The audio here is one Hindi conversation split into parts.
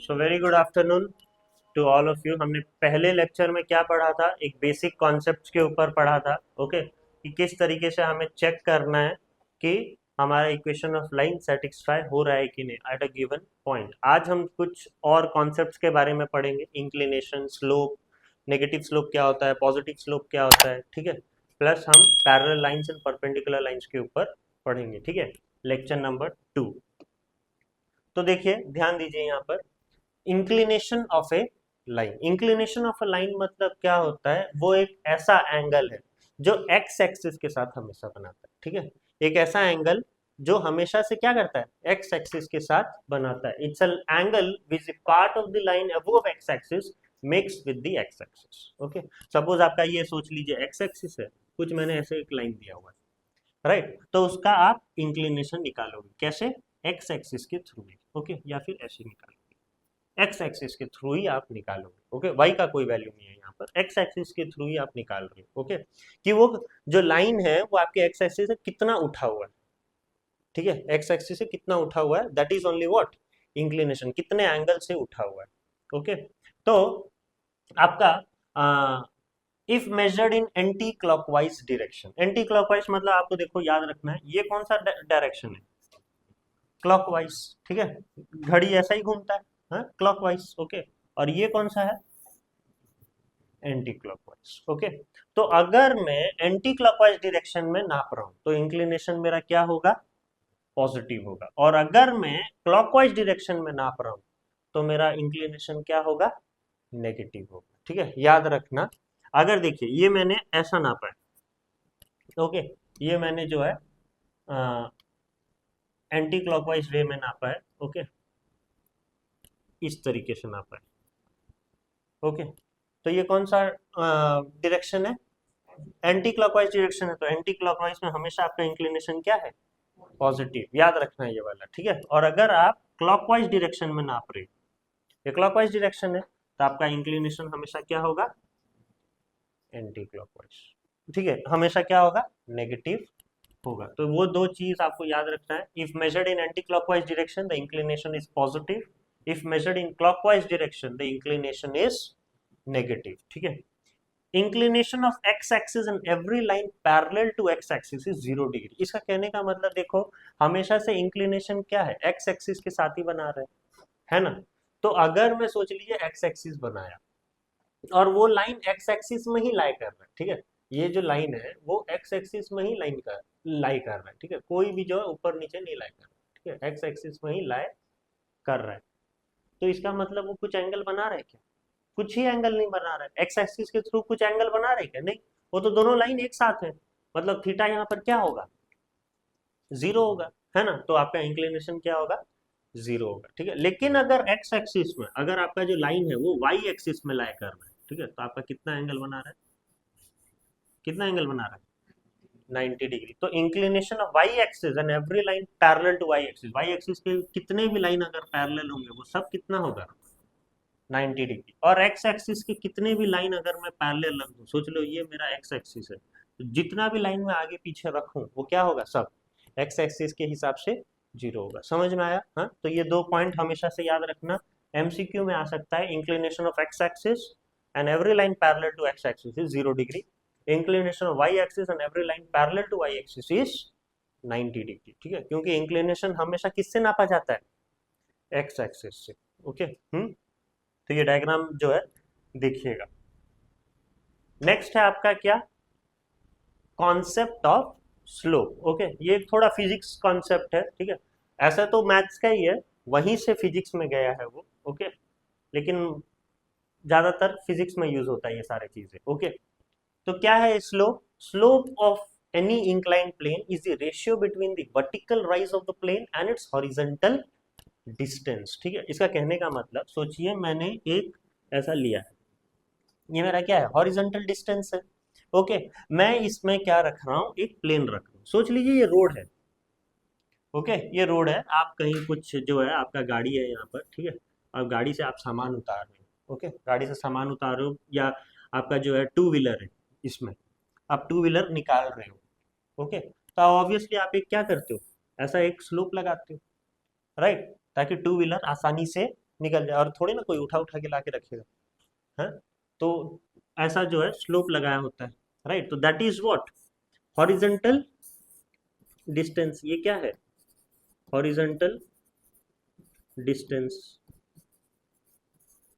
So very good afternoon to all of you. हमने पहले लेक्चर में क्या पढ़ा था, एक बेसिक कॉन्सेप्ट्स के ऊपर पढ़ा था। ओके कि किस तरीके से हमें चेक करना है कि हमारा इक्वेशन ऑफ लाइन सेटिस्फाई हो रहा है कि नहीं एट अ गिवन पॉइंट। आज हम कुछ और कॉन्सेप्ट्स के बारे में पढ़ेंगे, इंक्लिनेशन, स्लोप, नेगेटिव स्लोप क्या होता है, पॉजिटिव स्लोप क्या होता है, ठीक है। प्लस हम parallel lines and perpendicular lines के ऊपर पढ़ेंगे, ठीक है। Lecture number 2। तो देखिए, ध्यान दीजिए यहाँ पर, inclination of A line. Inclination of a line मतलब क्या होता है, वो एक ऐसा एंगल है जो एक्स एक्सिस के साथ हमेशा बनाता है, ठीक है। एक ऐसा एंगल जो हमेशा से क्या करता है, एक्स एक्सिस के साथ बनाता है। It's an angle which part of the line above x axis mix with the x axis. Okay, suppose आपका ये सोच लीजिए एक्स एक्सिस है, कुछ मैंने ऐसे एक लाइन दिया हुआ है, राइट। तो उसका आप इंक्लिनेशन निकालोगे कैसे, एक्स एक्सिस के थ्रू, ओके, या फिर ऐसे निकालोगे, एक्स एक्सिस के थ्रू ही आप निकालोगे। ओके, वाई का कोई वैल्यू नहीं है यहाँ पर, एक्स एक्सिस के थ्रू ही आप निकाल रहे हो। ओके, कि वो जो लाइन है वो आपके एक्स एक्सिस से कितना उठा हुआ है, ठीक है, एक्स एक्सिस से कितना उठा हुआ है, that is only what, inclination, कितने एंगल से उठा हुआ है। ओके, तो आपका if measured in anti clockwise direction, anti clockwise मतलब आपको देखो याद रखना है, ये कौन सा डायरेक्शन है, क्लॉकवाइज, ठीक है। घड़ी ऐसा ही घूमता है, क्लॉकवाइज। ओके, और ये कौन सा है, एंटी क्लॉकवाइज। ओके, तो अगर मैं एंटी क्लॉकवाइज डायरेक्शन में नाप रहा हूं तो इंक्लिनेशन मेरा क्या होगा, पॉजिटिव होगा। और अगर मैं क्लॉकवाइज डायरेक्शन में नाप रहा हूं तो मेरा इंक्लिनेशन क्या होगा, नेगेटिव होगा, ठीक है। याद रखना, अगर देखिए ये मैंने ऐसा नापा है, ओके, ये मैंने जो है एंटी क्लॉकवाइज वे में नापा है, ओके, इस तरीके से नापा है। ओके, तो ये कौन सा डायरेक्शन है, एंटी क्लॉकवाइज डायरेक्शन है, तो एंटी क्लॉकवाइज में हमेशा आपका इंक्लिनेशन क्या है, पॉजिटिव। याद रखना है ये वाला, ठीक है। और अगर आप क्लॉकवाइज डायरेक्शन में नाप रहे हो, ये क्लॉकवाइज डायरेक्शन है, तो आपका इंक्लिनेशन हमेशा क्या होगा, एंटी क्लॉकवाइज, ठीक है, हमेशा क्या होगा, नेगेटिव होगा। तो वो दो चीज आपको याद रखना है। If measured in anti clockwise direction the inclination is positive, if measured in clockwise direction the inclination is negative, ठीक है। Inclination of X axis and every line parallel to X axis is 0 degree. इसका कहने का मतलब देखो, हमेशा से इंक्लिनेशन क्या है, एक्स एक्सिस के साथ ही बना रहे है ना। तो अगर मैं सोच लीजिए एक्स एक्सिस बनाया और वो लाइन एक्स एक्सिस में ही लाई कर रहा है, ठीक है, ये जो लाइन है वो एक्स एक्सिस में ही लाई कर रहा है, ठीक है, कोई भी जो है ऊपर नीचे नहीं लाई कर रहा है, ठीक है, एक्स एक्सिस में ही लाई कर रहा है। तो इसका मतलब वो कुछ एंगल बना रहा है क्या, कुछ ही एंगल नहीं बना रहा है। एक्स एक्सिस के थ्रू कुछ एंगल बना रहे क्या, नहीं, वो तो दोनों लाइन एक साथ है, मतलब थीटा यहाँ पर क्या होगा, 0 होगा, है ना। तो आपका इंक्लिनेशन क्या होगा, 0 होगा, ठीक है। लेकिन अगर एक्स एक्सिस में, अगर आपका जो लाइन है वो वाई एक्सिस में लाई कर रहा है, ठीक है, तो आपका कितना एंगल बना रहा है, कितना एंगल बना रहा है, 90 डिग्री। तो inclination of Y axis and every line parallel to Y axis, Y axis के कितने भी लाइन अगर पैरेलल होंगे वो सब कितना होगा, 90 डिग्री। और एक्स एक्सिस के कितने भी लाइन अगर मैं पैरेलल रख दूं, सोच लो ये मेरा एक्स एक्सिस है, तो जितना भी लाइन में आगे पीछे रखूं वो क्या होगा, सब एक्स एक्सिस के हिसाब से 0 होगा। समझ में आया, हाँ। तो ये दो पॉइंट हमेशा से याद रखना, एमसीक्यू में आ सकता है। Inclination of X axis and every line parallel to X axis is 0 degree, inclination of Y axis and every line parallel to Y axis is 90 degree, ठीक है, क्योंकि इंक्लिनेशन हमेशा किससे नापा जाता है, एक्स एक्सिस से। ओके, तो ये डायग्राम जो है देखिएगा। नेक्स्ट है आपका क्या, कॉन्सेप्ट ऑफ स्लोप। ओके, ये थोड़ा फिजिक्स कॉन्सेप्ट है, ठीक है, ऐसा तो मैथ्स का ही है, वहीं से फिजिक्स में गया है वो। ओके, लेकिन ज्यादातर फिजिक्स में यूज होता है ये सारी चीजें। ओके, तो क्या है slope, slope of any incline plane is the ratio between the vertical rise of the plane and its horizontal distance, ठीक है। इसका कहने का मतलब, सोचिए मैंने एक ऐसा लिया है, ये मेरा क्या है, हॉरिजॉन्टल डिस्टेंस है। ओके, मैं इसमें क्या रख रहा हूँ, एक प्लेन रख रहा हूँ। सोच लीजिए ये रोड है, ओके, ये रोड है, आप कहीं कुछ जो है आपका गाड़ी है यहाँ पर, ठीक है, और गाड़ी से आप सामान उतार रहे हो, ओके, गाड़ी से सामान उतार रहे हो, या आपका जो है टू व्हीलर है, इसमें आप टू व्हीलर निकाल रहे हो, ओके, तो ऑब्वियसली आप एक क्या करते हो, ऐसा एक स्लोप लगाते हो, राइट, ताकि टू व्हीलर आसानी से निकल जाए, और थोड़ी ना कोई उठा उठा के ला के रखेगा, है। तो ऐसा जो है स्लोप लगाया होता है, राइट। तो that is what, horizontal distance. ये क्या है, हॉरिजेंटल डिस्टेंस।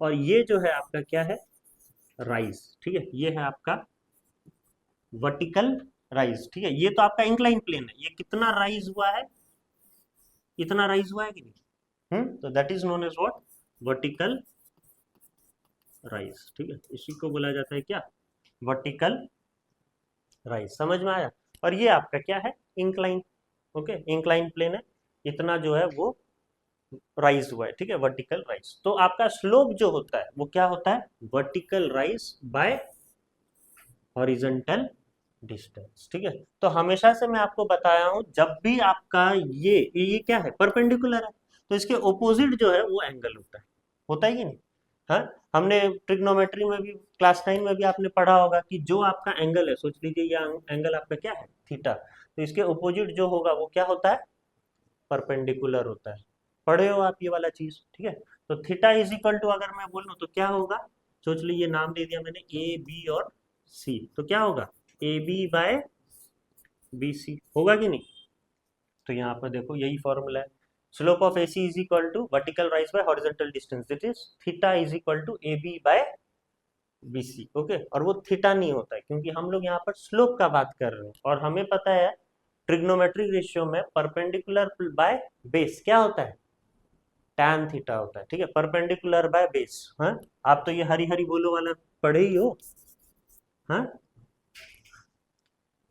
और ये जो है आपका क्या है, राइज, ठीक है। ये है आपका वर्टिकल राइज, ठीक है। ये तो आपका इंक्लाइन प्लेन है, ये कितना राइज हुआ है, इतना राइज हुआ है कि नहीं, तो that is known as what, vertical rise, ठीक है। इसी को बोला जाता है क्या, वर्टिकल राइज। समझ में आया। और ये आपका क्या है, इंक्लाइन, ओके, इंक्लाइन प्लेन है, इतना जो है वो राइज हुआ है, ठीक है, वर्टिकल राइज। तो आपका स्लोप जो होता है वो क्या होता है, vertical rise by horizontal distance, ठीक है। तो हमेशा से मैं आपको बताया हूं, जब भी आपका ये क्या है, परपेंडिकुलर है, तो इसके ओपोजिट जो है वो एंगल होता है कि नहीं। हाँ, हमने ट्रिग्नोमेट्री में भी क्लास 9 में भी आपने पढ़ा होगा कि जो आपका एंगल है, सोच लीजिए ये एंगल आपका क्या है, थीटा, तो इसके ओपोजिट जो होगा वो क्या होता है, परपेंडिकुलर होता है। पढ़े हो आप ये वाला चीज, ठीक है। तो थीटा इज इक्वल टू, अगर मैं बोलूं तो क्या होगा, सोच लीजिए नाम दे दिया मैंने ए बी और सी, तो क्या होगा, A B by B C, होगा कि नहीं। तो यहाँ पर देखो यही फॉर्मूला है, slope of A C is equal to vertical rise by horizontal distance, that is theta is equal to A B by B C, okay. और वो थीटा नहीं होता है, क्योंकि हम लोग यहाँ पर स्लोप का बात कर रहे हैं, और हमें पता है ट्रिग्नोमेट्रिक रेशियो में परपेंडिकुलर बाय बेस क्या होता है, टैन थीटा होता है, ठीक है, परपेंडिकुलर बाय बेस। हाँ, आप तो ये हरी हरी बोलो वाला पढ़े ही हो, हाँ,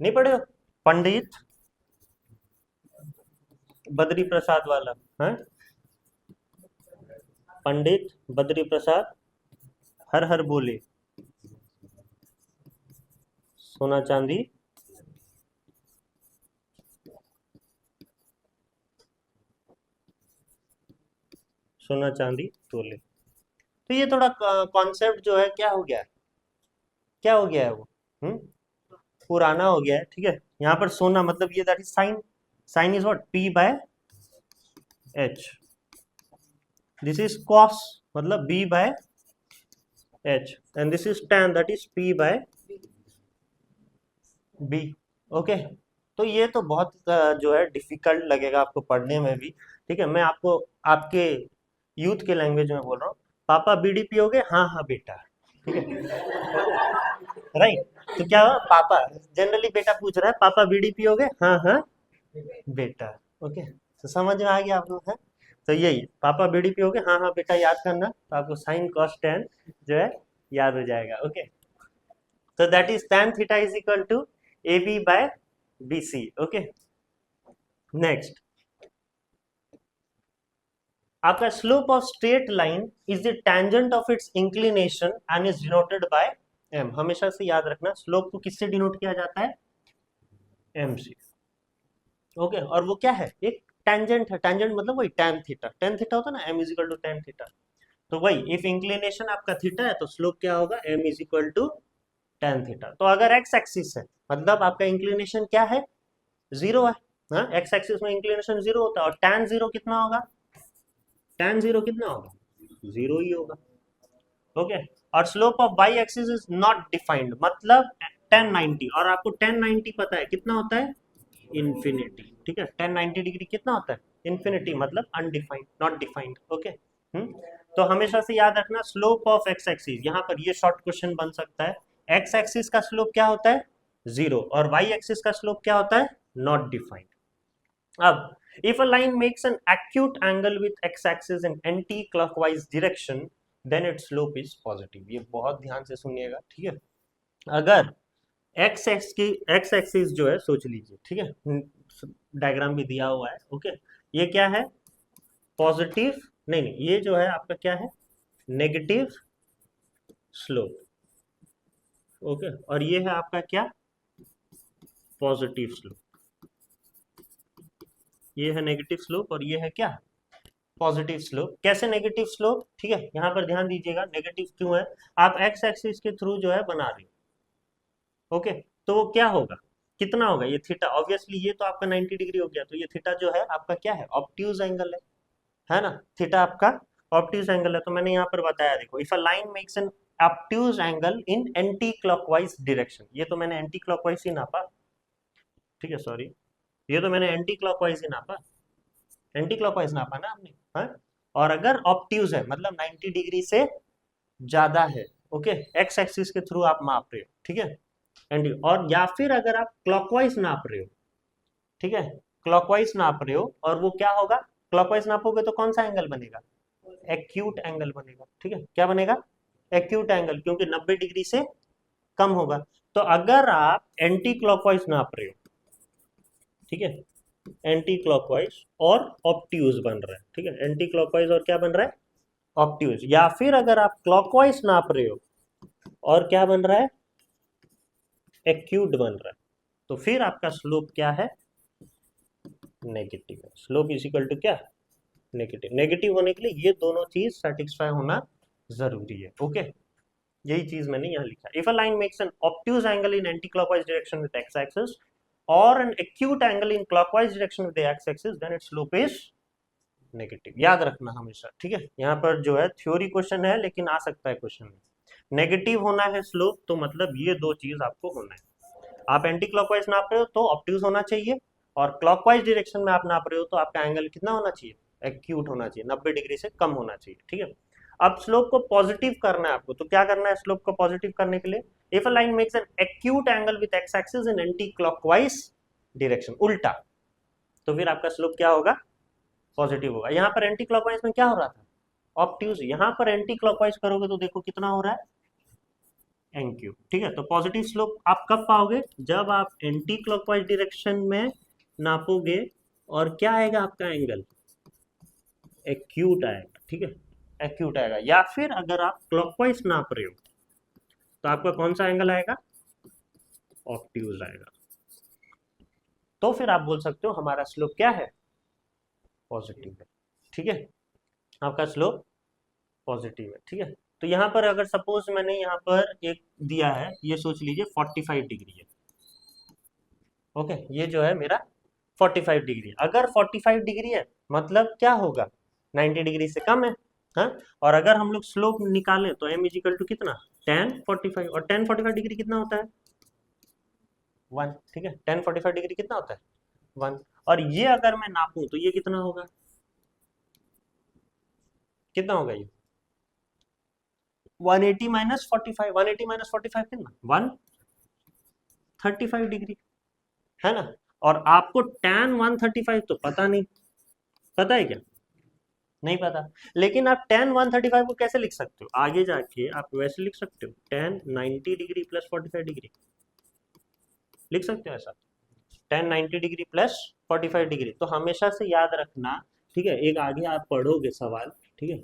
नहीं पढ़े हो, पंडित बद्री प्रसाद वाला, हाँ, पंडित बद्री प्रसाद हर हर बोले, सोना चांदी सोना चांदी तोले। तो ये थोड़ा कॉन्सेप्ट जो है क्या हो गया है, क्या हो गया है वो, हम्म पुराना हो गया है, ठीक है। यहाँ पर सोना मतलब ये, that is sine, sine is what, P by H, this is cos मतलब B by H, and this is tan, that is P by B, okay. तो ये तो बहुत जो है डिफिकल्ट लगेगा आपको पढ़ने में भी, ठीक है। मैं आपको आपके यूथ के लैंग्वेज में बोल रहा हूँ, पापा बीड़ी पियोगे, हाँ हाँ बेटा, ठीक है, राइट। तो क्या हुआ, पापा, जनरली बेटा पूछ रहा है, पापा बीड़ी पियोगे, हाँ हाँ बेटा, ओके। तो समझ में आ गया आप लोग, है। तो यही, पापा बीड़ी पियोगे, हाँ हाँ बेटा, याद करना, तो आपको साइन कॉस टेन जो है याद हो जाएगा, okay. So that is tan theta is equal to AB by BC. Okay. Next, आपका slope of straight line is the tangent of its inclination and is denoted by m. हमेशा से याद रखना, slope को किससे डिनोट किया जाता है, m से, ओके। और वो क्या है, एक टेंजेंट है, टेंजेंट मतलब वही tan थीटा, tan थीटा होता है ना, m is equal to tan theta. तो वही, इफ इंक्लिनेशन आपका थीटा है तो स्लोप क्या होगा, m is equal to tan theta. तो अगर x एक्सिस है मतलब आपका इंक्लिनेशन क्या है, जीरो है, हाँ, एक्स एक्सिस में इंक्लिनेशन जीरो होता है, और tan जीरो कितना होगा, tan जीरो कितना होगा, जीरो ही होगा, ओके। और slope of y axis is not defined, मतलब tan 90, और आपको tan 90 पता है कितना होता है, इन्फिनिटी, ठीक है। tan 90 डिग्री कितना होता है, इन्फिनिटी, मतलब अनडिफाइंड, नॉट डिफाइंड, ओके। तो हमेशा से याद रखना, स्लोप ऑफ एक्स एक्सिस, यहाँ पर ये शॉर्ट क्वेश्चन बन सकता है, एक्स एक्सिस का स्लोप क्या होता है, जीरो, और वाई एक्सिस का स्लोप क्या होता है, नॉट डिफाइंड। अब if a line makes an acute angle with x-axis in anti-clockwise direction, then its slope is positive. ये बहुत ध्यान से सुनिएगा, ठीक है। अगर x एक्सिस जो है, सोच लीजिए, ठीक है, डायग्राम भी दिया हुआ है, ओके। ये क्या है, पॉजिटिव, नहीं नहीं, ये जो है आपका क्या है, नेगेटिव स्लोप, ओके। और ये है आपका क्या, पॉजिटिव स्लोप, ये है नेगेटिव स्लोप, और ये है क्या, पॉजिटिव स्लोप। कैसे नेगेटिव स्लोप, ठीक है, यहाँ पर ध्यान दीजिएगा, नेगेटिव क्यों है, आप एक्स एक्सिस के थ्रू जो है बना रहे हो, ओके। तो वो क्या होगा, कितना होगा, ये थीटा, ऑब्वियसली ये तो आपका 90 डिग्री हो गया, तो ये थीटा जो है आपका क्या है, ऑब्ट्यूज एंगल है ना, थीटा आपका ऑब्ट्यूज एंगल है, तो मैंने यहाँ पर बताया देखो, if a line makes an obtuse angle in anti clockwise direction, ये तो मैंने एंटी क्लॉकवाइज ही नापा, ठीक है, सॉरी, ये तो मैंने एंटी क्लॉकवाइज ही नापा, एंटी क्लॉकवाइज नापा ना हमने, हाँ। और अगर ऑब्ट्यूज है मतलब 90 डिग्री से ज्यादा है, ओके, एक्स एक्सिस के थ्रू आप माप रहे हो, ठीक है, एंटी, और या फिर अगर आप क्लॉकवाइज नाप रहे हो, ठीक है, क्लॉकवाइज नाप रहे हो, और वो क्या होगा, क्लॉकवाइज नापोगे तो कौन सा एंगल बनेगा, एक्यूट एंगल बनेगा, ठीक है, क्या बनेगा, एक्यूट एंगल, क्योंकि 90 डिग्री से कम होगा। तो अगर आप एंटी क्लॉकवाइज नाप रहे हो, ठीक है, एंटी क्लॉकवाइज और ऑब्ट्यूज बन रहा है, ठीक है, एंटी क्लॉकवाइज और क्या बन रहा है, ऑब्ट्यूज, या फिर अगर आप क्लॉकवाइज नाप रहे हो और क्या बन रहा है, एक्यूट बन रहा है, तो फिर आपका स्लोप क्या है, नेगेटिव है। स्लोप इज इक्वल टू क्या, नेगेटिव। नेगेटिव होने के लिए ये दोनों चीज सेटिस्फाई होना जरूरी है, ओके। यही चीज मैंने यहाँ लिखा, if a line makes an obtuse angle in anti clockwise direction with x axis और an acute angle in clockwise direction with x axis, then its slope is negative. याद रखना हमेशा, ठीक है, यहाँ पर जो है थ्योरी क्वेश्चन है लेकिन आ सकता है क्वेश्चन में, नेगेटिव होना है स्लोप, तो मतलब ये दो चीज आपको होना है। आप एंटी क्लॉकवाइज नाप रहे हो तो ऑब्ट्यूज होना चाहिए, और क्लॉकवाइज डायरेक्शन में आप नाप रहे हो तो आपका एंगल कितना होना चाहिए, एक्यूट होना चाहिए, 90 डिग्री से कम होना चाहिए, ठीक है। अब स्लोप को पॉजिटिव करना है आपको, तो क्या करना है स्लोप को पॉजिटिव करने के लिए, if a line makes N acute angle with x axis in anti clockwise direction, उल्टा, तो फिर आपका स्लोप क्या होगा, पॉजिटिव होगा। यहाँ पर एंटी क्लॉकवाइज में क्या हो रहा था, ऑब्ट्यूज, यहाँ पर एंटी क्लॉकवाइज करोगे तो देखो कितना हो रहा है, एंक्यू, ठीक है। तो पॉजिटिव स्लोप आप कब पाओगे, जब आप एंटी क्लॉकवाइज डायरेक्शन में नापोगे और क्या आएगा आपका एंगल, एक्यूट आएगा, ठीक है, एक्यूट आएगा। या फिर अगर आप क्लॉकवाइज नाप रहे हो तो आपका कौन सा एंगल आएगा, ऑब्ट्यूज आएगा। तो फिर आप बोल सकते हो हमारा स्लोप क्या है, पॉजिटिव है, ठीक है, आपका स्लोप पॉजिटिव है, ठीक है। तो यहाँ पर अगर सपोज मैंने यहाँ पर एक दिया है, ये सोच लीजिए 45 डिग्री है, ओके, ये जो है मेरा 45 डिग्री है। अगर 45 डिग्री है मतलब क्या होगा, 90 डिग्री से कम है, हाँ। और अगर हम लोग स्लोप निकालें तो m इजिकल टू कितना, tan 45, और tan 45 डिग्री कितना होता है, 1, ठीक है, tan 45 डिग्री कितना होता है, 1। और ये अगर मैं नापूं तो ये कितना होगा, कितना होगा ये, 180 माइनस 45, 180 माइनस 45 कितना, 135 डिग्री, है ना। और आपको tan 135 तो पता नहीं, पता है क्या, नहीं पता, लेकिन आप tan 135 को कैसे लिख सकते हो, आगे जाके आप वैसे लिख सकते हो, tan 90 डिग्री प्लस 45 डिग्री लिख सकते हो ऐसा, tan 90 डिग्री प्लस 45 डिग्री। तो हमेशा से याद रखना, ठीक है, एक आगे आप पढ़ोगे सवाल, ठीक है,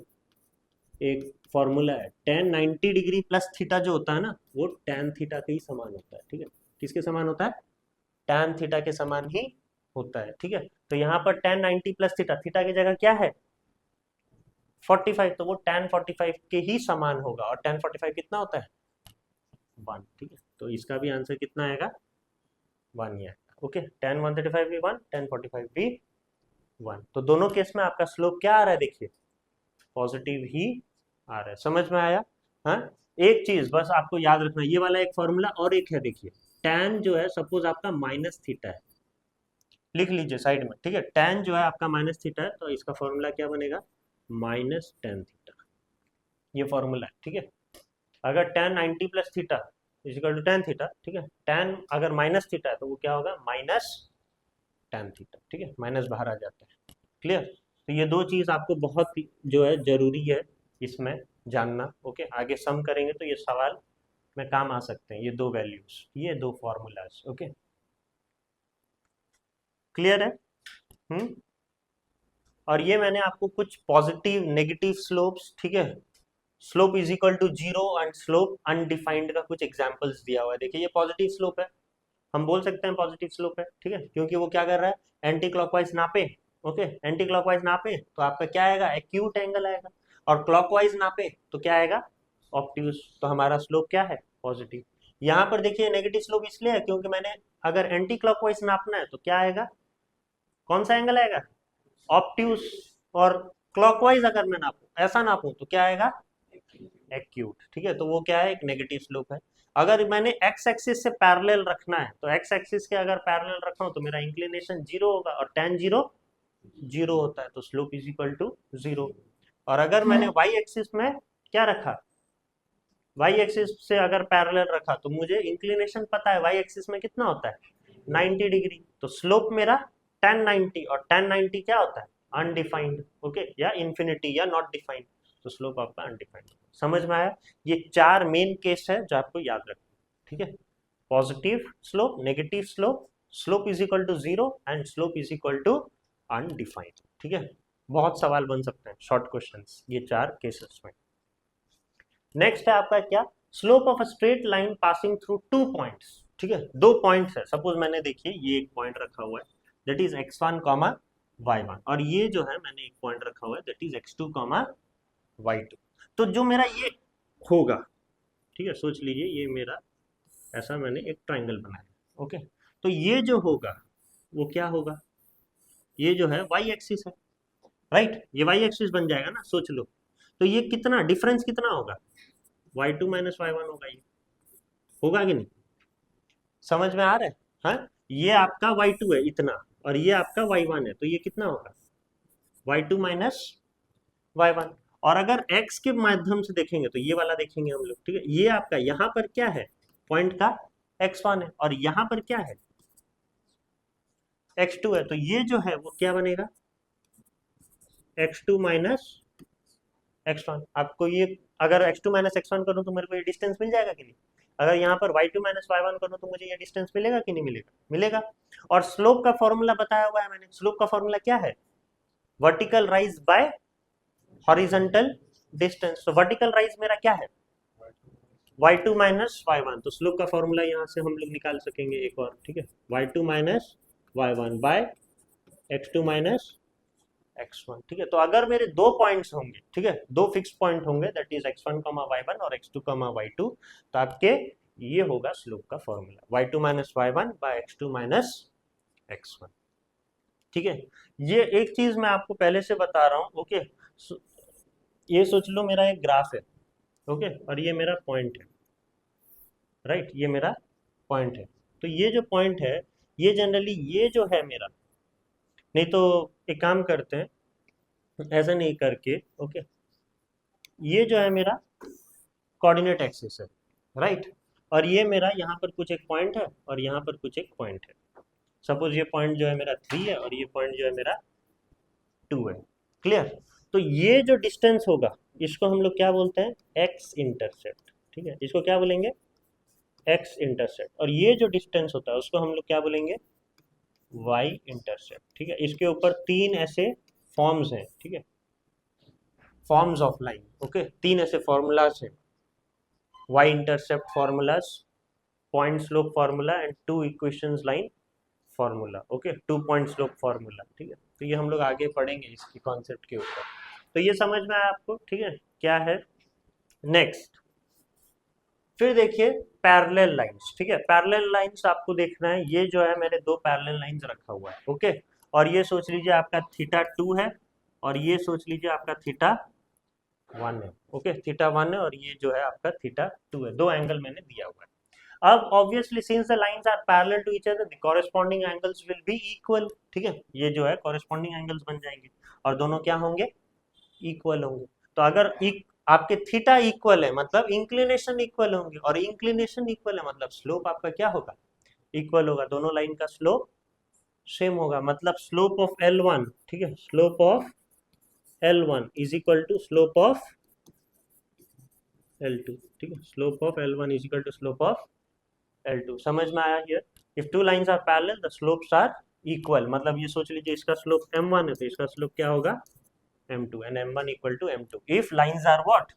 एक फॉर्मूला है, tan 90 डिग्री प्लस थीटा जो होता है ना, वो tan थीटा के ही समान होता है, ठीक है, किसके समान होता है, tan थीटा के समान ही होता है, ठीक है। तो यहाँ पर tan 90 प्लस थीटा, थीटा की जगह क्या है 45, तो वो tan 45 के ही समान होगा, और tan 45 कितना होता है 1, ठीक है। तो इसका भी आंसर कितना आएगा, 1 ही आएगा, ओके। tan 135 भी 1, tan 45 भी 1, तो दोनों केस में आपका स्लोप क्या आ रहा है, देखिए पॉजिटिव ही आ रहा है, समझ में आया, हाँ। एक चीज बस आपको याद रखना, ये वाला एक फॉर्मूला और एक है, देखिए tan जो है सपोज आपका माइनस थीटा है, लिख लीजिए साइड में, ठीक है, tan जो है आपका माइनस थीटा है, तो इसका फॉर्मूला क्या बनेगा, माइनस tan थीटा, ये फॉर्मूला है, ठीक है। अगर tan 90 plus theta is equal to tan theta, ठीक है, tan अगर माइनस थीटा है तो वो क्या होगा, माइनस tan थीटा, ठीक है, माइनस बाहर आ जाता है, क्लियर। तो ये दो चीज आपको बहुत जो है जरूरी है इसमें जानना, ओके। आगे सम करेंगे तो ये सवाल में काम आ सकते हैं, ये दो वैल्यूज, ये दो फॉर्मूलाज, ओके, क्लियर है, और ये मैंने आपको कुछ पॉजिटिव नेगेटिव स्लोप्स, ठीक है, slope is equal to 0 and slope undefined का कुछ एग्जांपल्स दिया हुआ है। देखिए ये पॉजिटिव स्लोप है, हम बोल सकते हैं पॉजिटिव स्लोप है, ठीक है, क्योंकि वो क्या कर रहा है, एंटी क्लॉकवाइज नापे, ओके, एंटी क्लॉकवाइज नापे तो आपका क्या आएगा, एक्यूट एंगल आएगा, और क्लॉकवाइज नापे तो क्या आएगा, ऑब्ट्यूज, तो हमारा स्लोप क्या है, पॉजिटिव। यहाँ पर देखिए नेगेटिव स्लोप इसलिए है क्योंकि मैंने अगर एंटी क्लॉकवाइज नापना है तो क्या आएगा, कौन सा एंगल आएगा, ऑब्ट्यूज, और क्लॉकवाइज अगर मैं नापूं, ऐसा नापूं तो क्या आएगा, एक्यूट। ठीक है, तो वो क्या है, एक नेगेटिव स्लोप है। अगर मैंने एक्स एक्सिस से पैरेलल रखना है, तो एक्स एक्सिस के अगर पैरेलल रखा हूं तो मेरा इंक्लिनेशन जीरो होगा, और tan जीरो जीरो होता है, तो slope is equal to zero. और अगर मैंने वाई एक्सिस में क्या रखा, वाई एक्सिस से अगर पैरेलल रखा, तो मुझे इंक्लिनेशन पता है वाई एक्सिस में कितना होता है, 90 डिग्री, तो स्लोप मेरा tan 90, और tan 90 क्या होता है, अनडिफाइंड, ओके, या इंफिनिटी या नॉट डिफाइंड, तो स्लोप आपका अनडिफाइंड। समझ में आया, ये चार मेन केस है जो आपको याद रखना, ठीक है, positive slope, negative slope, slope is equal to zero, and slope is equal to undefined. ठीक है, बहुत सवाल बन सकते हैं शॉर्ट क्वेश्चंस ये चार केसेस में। नेक्स्ट है आपका क्या, slope of a straight line passing through two points. ठीक है, दो पॉइंट्स है, सपोज मैंने देखिए ये एक पॉइंट रखा हुआ है, that is x1 comma y1, और ये जो है मैंने एक पॉइंट रखा हुआ है, that is x2 comma y2। तो जो मेरा ये होगा, ठीक है, सोच लीजिए ये मेरा ऐसा मैंने एक ट्राइंगल बनाया, ओके, तो ये जो होगा वो क्या होगा, ये जो है y एक्सिस है, राइट, ये y एक्सिस बन जाएगा ना, सोच लो, तो ये कितना डिफरेंस कितना होगा, y2 माइनस y1 होगा, ये होगा कि नहीं, समझ में आ रहा है, हाँ, ये आपका y2 है इतना, और ये आपका y1 है, तो ये कितना होगा, y2 माइनस y1। और अगर x के माध्यम से देखेंगे तो ये वाला देखेंगे हम लोग, ठीक है, ये आपका यहाँ पर क्या है, पॉइंट का x1 है, और यहाँ पर क्या है, x2 है, तो ये जो है वो क्या बनेगा, x2 माइनस x1। आपको ये अगर x2 माइनस x1 करूँ तो मेरे को ये डिस्टेंस मिल जाएगा कि नहीं, अगर यहाँ पर y2 माइनस y1 करूँ तो मुझे ये डिस्टेंस मिलेगा कि नहीं मिलेगा, मिलेगा। और स्लोप का फॉर्मूला बताया हुआ है मैंने, स्लोप का फॉर्मूला क्या है, vertical rise by horizontal distance, तो वर्टिकल राइज मेरा क्या है, y2 माइनस y1, तो स्लोप का फॉर्मूला यहाँ से हम लोग निकाल सकेंगे एक और, ठीक है, y2 minus y1 by x2 minus x1। ठीक है, तो अगर मेरे दो पॉइंट्स होंगे, ठीक है, दो फिक्स पॉइंट होंगे, दैट इज x1 y1 और x2 y2, तो आपके ये होगा स्लोप का formula, y2 minus y1 by x2 minus x1। ठीक है, ये एक चीज मैं आपको पहले से बता रहा हूं, ओके, ये सोच लो मेरा एक ग्राफ है, ओके, और ये मेरा पॉइंट है, राइट, ये मेरा पॉइंट है, तो ये जो पॉइंट है, ये जनरली ये जो है मेरा, नहीं तो एक काम करते हैं ऐसा नहीं करके, ओके, ये जो है मेरा कोऑर्डिनेट एक्सिस है, राइट, और ये मेरा यहाँ पर कुछ एक पॉइंट है, और यहाँ पर कुछ एक पॉइंट है, सपोज ये पॉइंट जो है मेरा 3 है, और ये पॉइंट जो है मेरा 2 है, क्लियर। तो ये जो डिस्टेंस होगा इसको हम लोग क्या बोलते हैं, एक्स इंटरसेप्ट। ठीक है, इसको क्या बोलेंगे, एक्स इंटरसेप्ट, और ये जो डिस्टेंस होता है उसको हम लोग क्या बोलेंगे, वाई इंटरसेप्ट। ठीक है, इसके ऊपर तीन ऐसे फॉर्म्स हैं, ठीक है, फॉर्म्स ऑफ लाइन, ओके, तीन ऐसे फॉर्मूलाज हैं, Y intercept formulas, point slope formula, and two equations line formula, okay, 2 point slope formula. ठीक है, तो ये हम लोग आगे पढ़ेंगे इसकी कॉन्सेप्ट के ऊपर, तो ये समझ में आया आपको, ठीक है, क्या है। नेक्स्ट फिर देखिए पैरेलल लाइंस। ठीक है, पैरेलल लाइंस आपको देखना है, ये जो है मैंने दो पैरेलल लाइंस रखा हुआ है, ओके, और ये सोच लीजिए आपका θ2 है, और ये सोच लीजिए आपका θ1 है, ओके, θ1 है, और ये जो है आपका θ2 है, दो एंगल मैंने दिया हुआ है। अब obviously since the lines are parallel to each other the corresponding angles will be equal. ठीक है, ये जो है कॉरेस्पॉन्डिंग एंगल्स बन जाएंगे, और दोनों क्या होंगे, इक्वल होंगे। तो अगर आपके थीटा इक्वल है मतलब इंक्लिनेशन इक्वल होंगे, और इंक्लिनेशन इक्वल है मतलब स्लोप आपका क्या होगा, इक्वल होगा, दोनों लाइन का स्लोप सेम होगा, मतलब स्लोप ऑफ L1, ठीक है, slope of L1 is equal to slope of L2। ठीक है, slope of L1 is equal to slope of L2। समझ में आया here, if two lines are parallel the slopes are equal, मतलब ये सोच लीजिए इसका स्लोप M1 है तो इसका स्लोप क्या होगा, M2, and M1 equal to M2 if lines are what,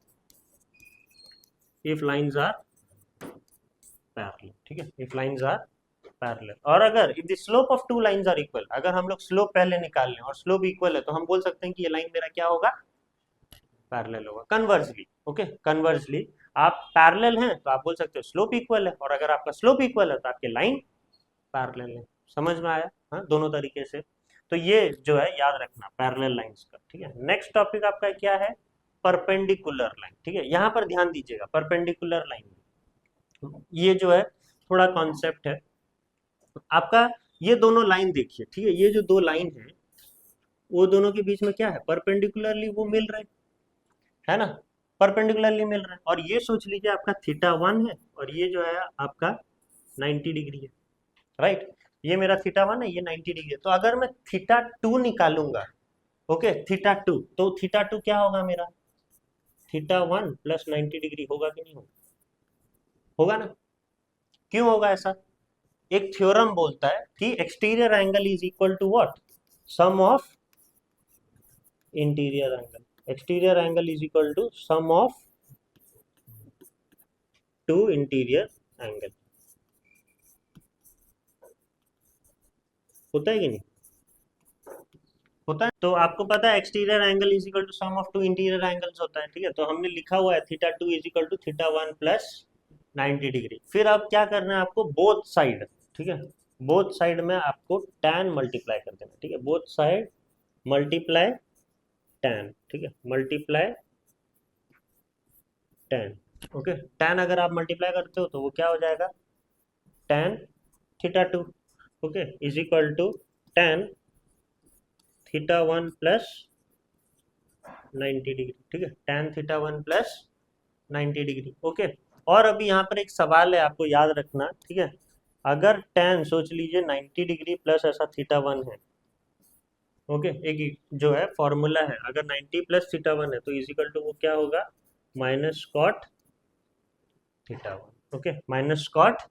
if lines are parallel। ठीक है, if lines are parallel, और अगर if the slope of two lines are equal, अगर हम लोग स्लोप पहले निकाल लें और स्लोप इक्वल है तो हम बोल सकते हैं कि ये लाइन मेरा क्या होगा, पैरेलल होगा। कन्वर्सली, ओके, कन्वर्सली आप पैरेलल हैं तो आप बोल सकते हो स्लोप इक्वल है, और अगर आपका स्लोप इक्वल है तो आपके लाइन पैरेलल है। समझ में आया, हाँ, दोनों तरीके से। तो ये जो है याद रखना पैरेलल लाइंस का, ठीक है। नेक्स्ट टॉपिक आपका क्या है, परपेंडिकुलर लाइन, ठीक है। यहाँ पर ध्यान दीजिएगा, परपेंडिकुलर लाइन ये जो है थोड़ा कॉन्सेप्ट है आपका। ये दोनों लाइन देखिए, ठीक है, ये जो दो लाइन है वो दोनों के बीच में क्या है, परपेंडिकुलरली वो मिल रहे है ना, परपेंडिकुलरली मिल रहा है। और ये सोच लीजिए आपका थीटा 1 है और ये जो है आपका 90 डिग्री है, राइट। ये मेरा थीटा 1 है, ये 90 डिग्री है। तो अगर मैं थीटा 2 निकालूंगा, ओके, थीटा 2, तो थीटा 2 क्या होगा मेरा, थीटा 1 प्लस 90 डिग्री होगा कि नहीं होगा, होगा ना। क्यों होगा ऐसा, एक थ्योरम बोलता है कि exterior angle is equal to what, sum of interior angle. Exterior angle is equal to sum of two interior angle, होता है कि नहीं, होता है। तो आपको पता है exterior angle is equal to sum of two interior angles होता है, ठीक है। तो हमने लिखा हुआ है theta 2 is equal to theta 1 plus 90 degree. फिर अब क्या करना है आपको, बोथ साइड, ठीक है, बोथ साइड में आपको tan मल्टीप्लाई कर देना, ठीक है, बोथ साइड मल्टीप्लाई tan, ठीक है, मल्टीप्लाई tan, ओके। tan अगर आप मल्टीप्लाई करते हो तो वो क्या हो जाएगा, tan theta 2, okay, is equal to tan theta 1 plus 90 degree, ठीक है, tan theta 1 plus 90 degree, okay. और अभी यहाँ पर एक सवाल है आपको याद रखना, ठीक है, अगर tan सोच लीजिए 90 डिग्री प्लस ऐसा थीटा 1 है, ओके, एक जो है फॉर्मूला है, अगर 90 प्लस थीटा 1 है तो इजिकल टू वो क्या होगा, minus cot theta 1, okay, minus cot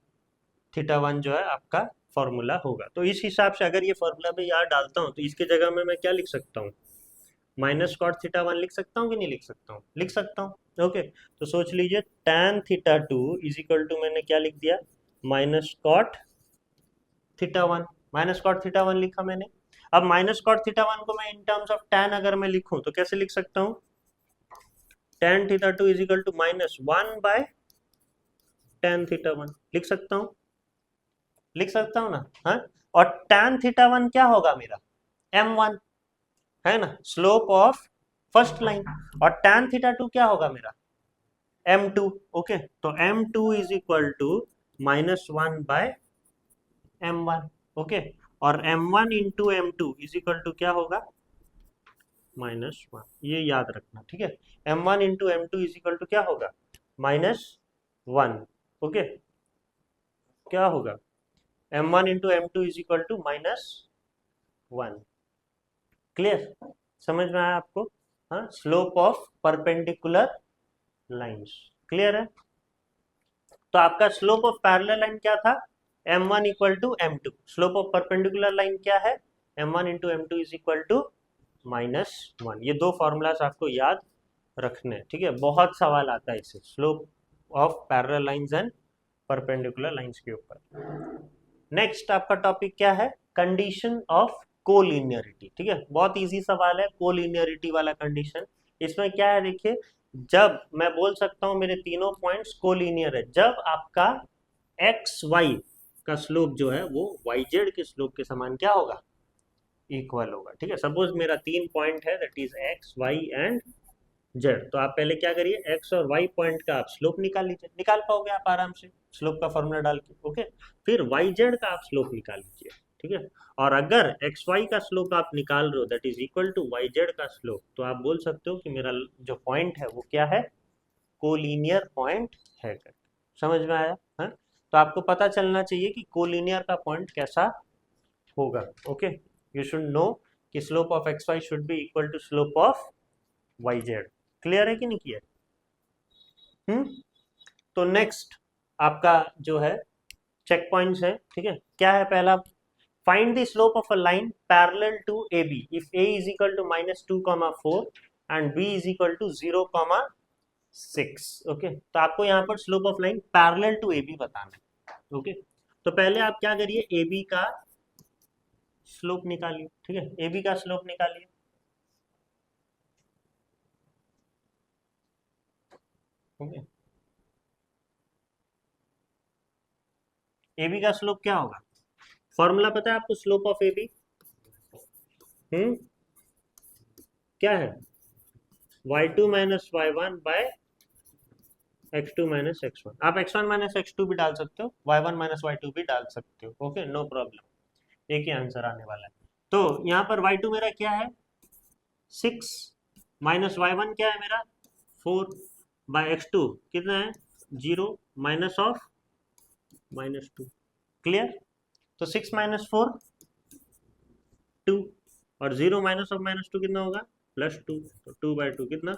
theta 1 जो है आपका फॉर्मूला होगा। तो इस हिसाब से अगर ये फॉर्मूला में यहाँ डालता हूँ तो इसके जगह में मैं क्या लिख सकता हूँ, माइनस कॉट थीटा 1 लिख सकता हूँ कि नहीं लिख सकता हूँ, लिख सकता हूँ, ओके। तो सोच लीजिए tan theta 2 is equal to मैंने क्या लिख दिया, minus cot theta 1, minus cot theta 1 लिखा मैंने। अब माइनस कॉट थीटा 1 को मैं इन टर्म्स ऑफ tan अगर मैं लिखूं तो कैसे लिख सकता हूँ, tan theta 2 is equal to -1 by tan theta 1 लिख सकता हूँ, लिख सकता हूँ ना, हाँ। और tan थीटा 1 क्या होगा मेरा, m1 है ना, स्लोप ऑफ फर्स्ट लाइन। और tan थीटा 2 क्या होगा मेरा, m2, ओके। तो m2 is equal to -1 by m1, okay. और m1 into m2 is equal to क्या होगा, -1, ये याद रखना, ठीक है। m1 into m2 is equal to क्या होगा, -1, ओके। क्या होगा, m1 into m2 is equal to -1, clear, समझ में आया आपको, हाँ, slope of perpendicular lines, clear है। तो आपका स्लोप ऑफ पैरेलल लाइन क्या था, m1 equal to m2, slope of perpendicular line क्या है, m1 into m2 is equal to -1। ये दो फॉर्मूलाज आपको याद रखने, ठीक है, बहुत सवाल आता है इससे, slope of parallel lines and perpendicular lines के ऊपर। नेक्स्ट आपका टॉपिक क्या है, कंडीशन ऑफ कोलिनियरिटी, ठीक है, बहुत इजी सवाल है, कोलिनियरिटी वाला कंडीशन। इसमें क्या है देखिए, जब मैं बोल सकता हूं मेरे तीनों पॉइंट्स कोलिनियर है, जब आपका एक्स वाई का स्लोप जो है वो वाई जेड के स्लोप के समान क्या होगा, इक्वल होगा, ठीक है। सपोज मेरा 3 पॉइंट है, that is X Y and Z. तो आप पहले क्या करिए, एक्स और वाई पॉइंट का आप स्लोप निकाल लीजिए, निकाल पाओगे आप आराम से स्लोप का फॉर्मूला डाल के, ओके। फिर वाई जेड का आप स्लोप निकाल लीजिए, ठीक है। और अगर एक्स वाई का स्लोप आप निकाल रहे हो that is equal to Y Z का स्लोप, तो आप बोल सकते हो कि मेरा जो पॉइंट है वो क्या है, कोलिनियर पॉइंट है। समझ में आया, है? तो आपको पता चलना चाहिए कि कोलिनियर का पॉइंट कैसा होगा, ओके। यू शुड नो कि slope of X Y should be equal to slope of Y Z, clear है कि नहीं क्लियर, तो नेक्स्ट आपका जो है चेक पॉइंट्स है, ठीक है। क्या है पहला, find the slope of a line parallel to A B if A is equal to -2,4 and B is equal to 0,6, okay. तो आपको यहाँ पर slope of line parallel to A B बताना है, ओके। तो पहले आप क्या करिए, ए बी का स्लोप निकालिए, ठीक है, ए बी का स्लोप निकालिए, ओके। ए बी का स्लोप क्या होगा, फॉर्मूला पता है आपको, स्लोप ऑफ ए बी क्या है y2 minus y1 by x2 minus x1। आप x1 माइनस x2 भी डाल सकते हो, y1 माइनस y2 भी डाल सकते हो, ओके नो प्रॉब्लम, एक ही आंसर आने वाला है। तो यहाँ पर y2 मेरा क्या है 6 माइनस y1 क्या है मेरा 4 बाय x2 कितना है 0 माइनस ऑफ -2। क्लियर? तो 6 माइनस 4 2 और 0 माइनस ऑफ -2 कितना होगा +2, तो 2/2 कितना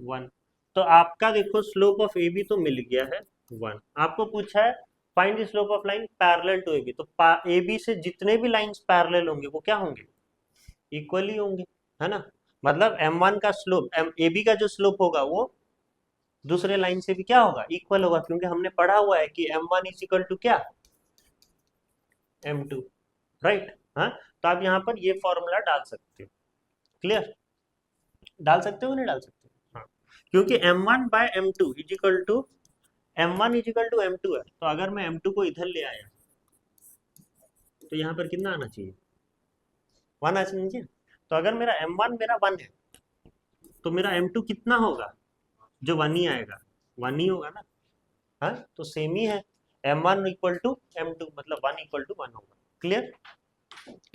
1। तो आपका देखो स्लोप ऑफ ए बी तो मिल गया है 1। आपको पूछा है find the slope of line parallel to A B, तो ए बी से जितने भी लाइंस पैरेलल होंगे वो क्या होंगे इक्वली होंगे, है ना। मतलब m1 का स्लोप ए बी का जो स्लोप होगा वो दूसरे लाइन से भी क्या होगा इक्वल होगा, क्योंकि हमने पढ़ा हुआ है कि m1 इज इक्वल टू क्या m2, राइट। हाँ, तो आप यहाँ पर ये फॉर्मूला डाल सकते हो। क्लियर? डाल सकते हो नहीं डाल सकते? हाँ, क्योंकि m1 by m2 is equal to m1 is equal to m2 है, तो अगर मैं m2 को इधर ले आया तो यहाँ पर कितना आना चाहिए 1 आना चाहिए। तो अगर मेरा m1 मेरा 1 है तो मेरा m2 कितना होगा जो 1 ही आएगा 1 ही होगा ना। हाँ, तो सेम ही है m1 इक्वल टू m2 मतलब 1 इक्वल टू 1 होगा। Clear?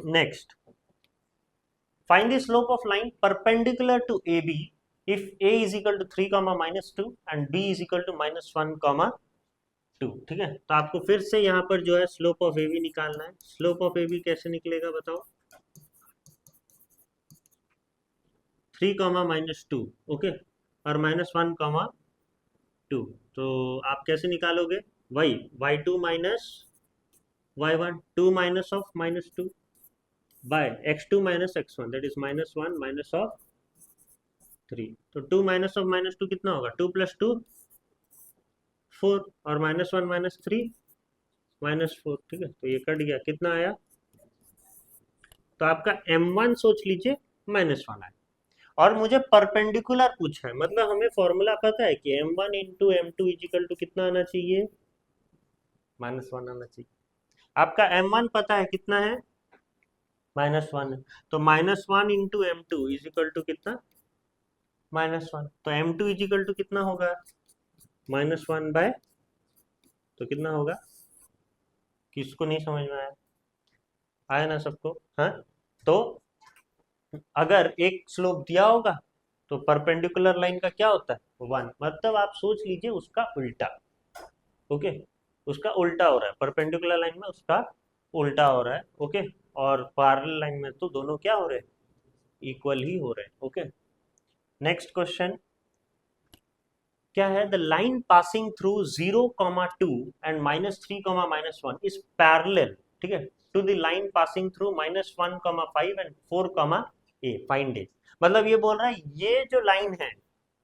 Next, find the slope of line perpendicular to AB if A is equal to 3 comma minus 2 and B is equal to minus 1 comma 2। ठीक है, तो आपको फिर से यहाँ पर जो है स्लोप ऑफ AB निकालना है। स्लोप ऑफ AB कैसे निकलेगा बताओ 3 comma minus 2, ओके, और minus 1 comma 2। तो आप कैसे निकालोगे वही y2 minus y1 2 minus of -2 by x2 minus x1 that is -1 minus of 3। तो 2 माइनस ऑफ -2 कितना होगा 2 + 2 4 और -1 -3 -4। ठीक है, तो ये कट गया कितना आया, तो आपका m1 सोच लीजिए -1 आया। और मुझे परपेंडिकुलर पूछा है, मतलब हमें फॉर्मूला पता है कि m1 into m2 is equal to कितना आना चाहिए -1 आना चाहिए। आपका m1 पता है कितना है -1 है, तो -1 इंटू m2 इजिकल टू कितना -1। तो m2 इजिकल टू कितना होगा -1 बाय, तो कितना होगा, किसको नहीं समझ में आया, आया ना सबको। हाँ, तो अगर एक स्लोप दिया होगा तो परपेंडिकुलर लाइन का क्या होता है 1, मतलब आप सोच लीजिए उसका उल्टा, ओके, उसका उल्टा हो रहा है परपेंडिकुलर लाइन में, उसका उल्टा हो रहा है, ओके। और पैरेलल लाइन में तो दोनों क्या हो रहे हैं इक्वल ही हो रहे हैं, ओके। नेक्स्ट क्वेश्चन क्या है, the line passing through 0,2 and -3, -1 is parallel, ठीक है, to the line passing through -1,5 and 4,a find it. मतलब ये बोल रहा है ये जो लाइन है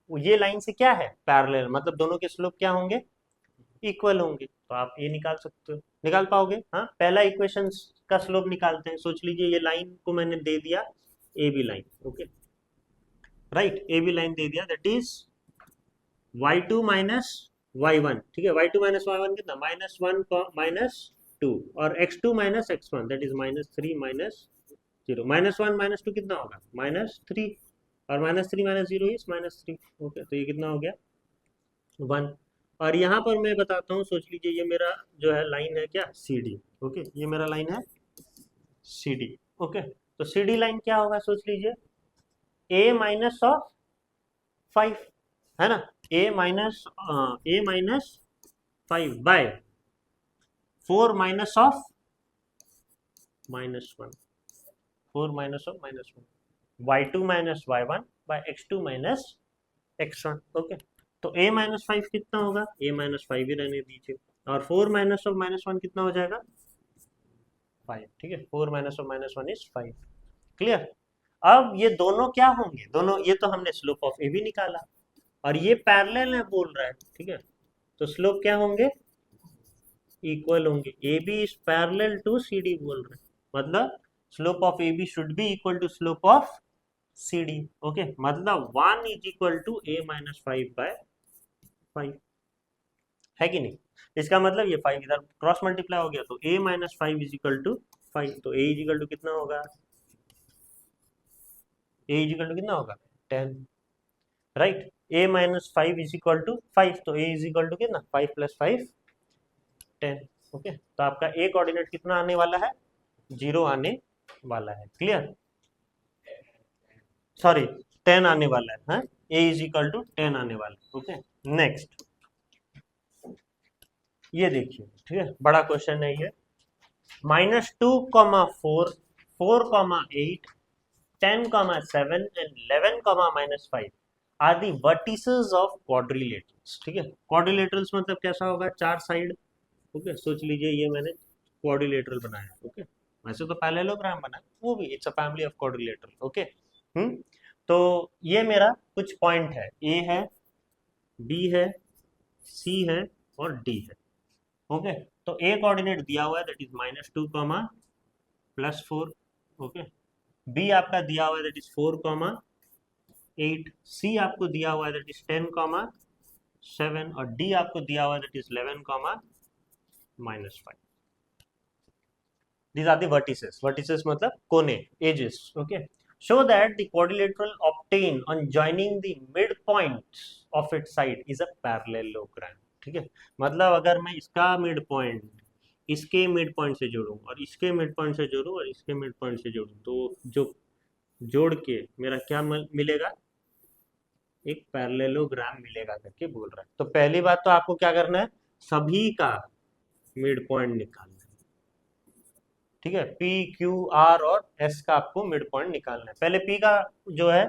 ये लाइन से क्या है पैरेलल, मतलब दोनों के स्लोप क्या होंगे इक्वल होंगे। तो आप ये निकाल सकते हो, निकाल पाओगे। हाँ, पहला इक्वेशन का स्लोप निकालते हैं। सोच लीजिए ये लाइन को मैंने दे दिया A B line, okay, right, A B line दे दिया, that is y2 minus y1, ठीक है, y2 माइनस y1 कितना -1 -2 और x2 minus x1 that is -3 -0 -1 -2 कितना होगा -3 और -3 -0 इज -3, ओके। तो ये कितना हो गया 1। और यहाँ पर मैं बताता हूँ, सोच लीजिए ये मेरा जो है लाइन है क्या सी डी, ओके, ये मेरा लाइन है सी डी, ओके। तो सी डी लाइन क्या होगा सोच लीजिए a माइनस ऑफ 5, है ना, a minus 5 by 4 minus of -1, 4 minus of -1 y2 minus y1 by x2 minus x1, okay. तो a माइनस 5 कितना होगा, a माइनस 5 ही रहने दीजिए, और 4 माइनस ऑफ -1 कितना हो जाएगा 5, ठीक है, 4 माइनस ऑफ -1 इज 5। क्लियर? अब ये दोनों क्या होंगे, दोनों, ये तो हमने स्लोप ऑफ ए बी निकाला और ये पैरेलल है बोल रहा है, ठीक है, तो स्लोप क्या होंगे इक्वल होंगे। A B is parallel to C D बोल रहे हैं, मतलब slope of A B should be equal to slope of C D, okay, मतलब 1 is equal to a minus 5 by 5, है कि नहीं। इसका मतलब ये 5 इधर क्रॉस मल्टीप्लाई हो गया तो a minus 5 is equal to 5, तो a इज इक्वल टू कितना होगा ए इज इक्वल टू कितना होगा 10, right. A minus 5 is equal to 5, तो ए इज इक्वल टू कितना 5 प्लस 5 10। ओके, तो आपका ए कोऑर्डिनेट कितना आने वाला है 0 आने वाला है, क्लियर, सॉरी 10 आने वाला है, हाँ ए इज इक्वल टू 10 आने वाला है। ओके, नेक्स्ट ये देखिए, ठीक है, बड़ा क्वेश्चन है ये। -2, 4, 8, 10, 7 and 11, -5 are the vertices of quadrilaterals. ठीक है, क्वाड्रिलेटरल्स मतलब कैसा होगा, 4 साइड। ओके, सोच लीजिए ये मैंने क्वाड्रिलेटरल बनाया। ओके, वैसे तो पैरेललोग्राम बना, वो भी it's a family of quadrilateral. Okay, तो ये मेरा कुछ पॉइंट है, ए है, बी है, सी है और डी है। ओके, तो ए कोऑर्डिनेट दिया हुआ है दैट इज -2, +4। ओके, बी आपका दिया हुआ है दैट इज 4, 8, सी आपको दिया हुआ है दैट इज 10, 7 और डी आपको दिया हुआ है that is 11, -5। These are the vertices. Vertices मतलब कोने, edges. Okay. Show that the quadrilateral obtained on joining the midpoints of its side is a parallelogram. ठीक है, मतलब अगर मैं इसका मिड पॉइंट इसके मिड पॉइंट से जोड़ूं और इसके मिड पॉइंट से जोड़ूं और इसके मिड पॉइंट से जोड़ूं, तो जो जोड़ के मेरा क्या मिलेगा, एक पैरेललोग्राम मिलेगा करके बोल रहा है। तो पहली बात तो आपको क्या करना है, सभी का मिड पॉइंट निकालना है। ठीक है, पी क्यू आर और एस का आपको मिड पॉइंट निकालना है। पहले पी का जो है